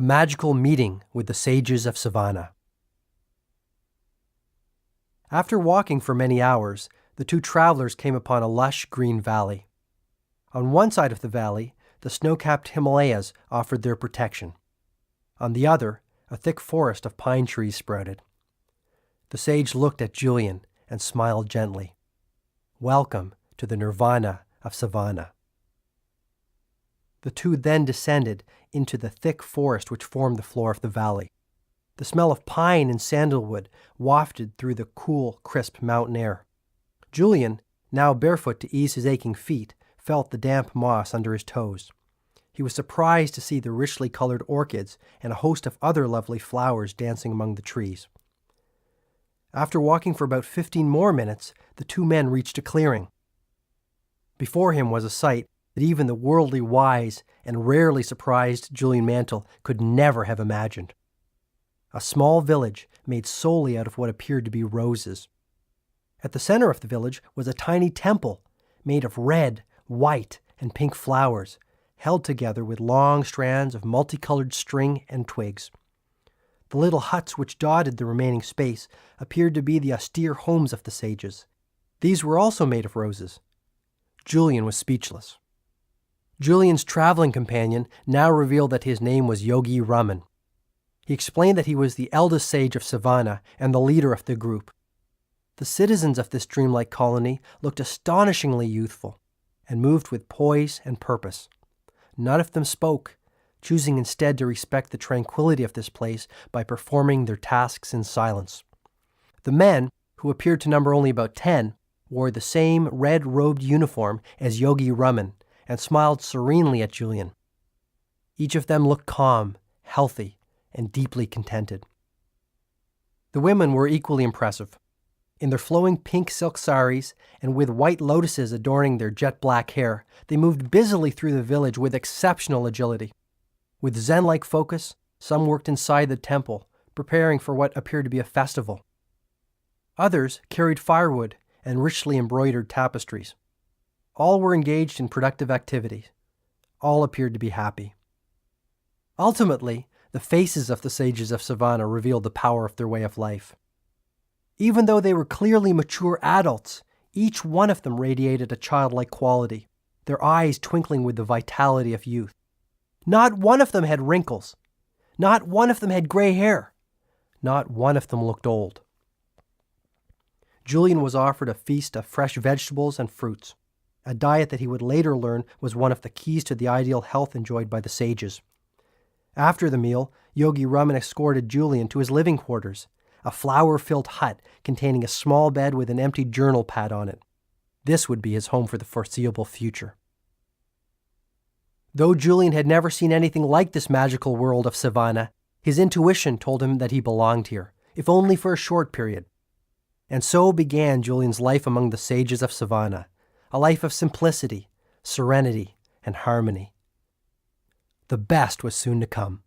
A magical meeting with the sages of Sivana. After walking for many hours, the two travelers came upon a lush green valley. On one side of the valley, the snow-capped Himalayas offered their protection. On the other, a thick forest of pine trees sprouted. The sage looked at Julian and smiled gently. Welcome to the nirvana of Sivana. The two then descended into the thick forest which formed the floor of the valley. The smell of pine and sandalwood wafted through the cool, crisp mountain air. Julian, now barefoot to ease his aching feet, felt the damp moss under his toes. He was surprised to see the richly colored orchids and a host of other lovely flowers dancing among the trees. After walking for about 15 more minutes, the two men reached a clearing. Before him was a sight that even the worldly wise and rarely surprised Julian Mantle could never have imagined. A small village made solely out of what appeared to be roses. At the center of the village was a tiny temple made of red, white, and pink flowers, held together with long strands of multicolored string and twigs. The little huts which dotted the remaining space appeared to be the austere homes of the sages. These were also made of roses. Julian was speechless. Julian's traveling companion now revealed that his name was Yogi Raman. He explained that he was the eldest sage of Sivana and the leader of the group. The citizens of this dreamlike colony looked astonishingly youthful and moved with poise and purpose. None of them spoke, choosing instead to respect the tranquility of this place by performing their tasks in silence. The men, who appeared to number only about 10, wore the same red-robed uniform as Yogi Raman and smiled serenely at Julian. Each of them looked calm, healthy, and deeply contented. The women were equally impressive. In their flowing pink silk saris and with white lotuses adorning their jet-black hair, they moved busily through the village with exceptional agility. With zen-like focus, some worked inside the temple, preparing for what appeared to be a festival. Others carried firewood and richly embroidered tapestries. All were engaged in productive activities. All appeared to be happy. Ultimately, the faces of the sages of Sivana revealed the power of their way of life. Even though they were clearly mature adults, each one of them radiated a childlike quality, their eyes twinkling with the vitality of youth. Not one of them had wrinkles. Not one of them had gray hair. Not one of them looked old. Julian was offered a feast of fresh vegetables and fruits, a diet that he would later learn was one of the keys to the ideal health enjoyed by the sages. After the meal, Yogi Raman escorted Julian to his living quarters, a flower-filled hut containing a small bed with an empty journal pad on it. This would be his home for the foreseeable future. Though Julian had never seen anything like this magical world of Sivana, his intuition told him that he belonged here, if only for a short period. And so began Julian's life among the sages of Sivana, a life of simplicity, serenity, and harmony. The best was soon to come.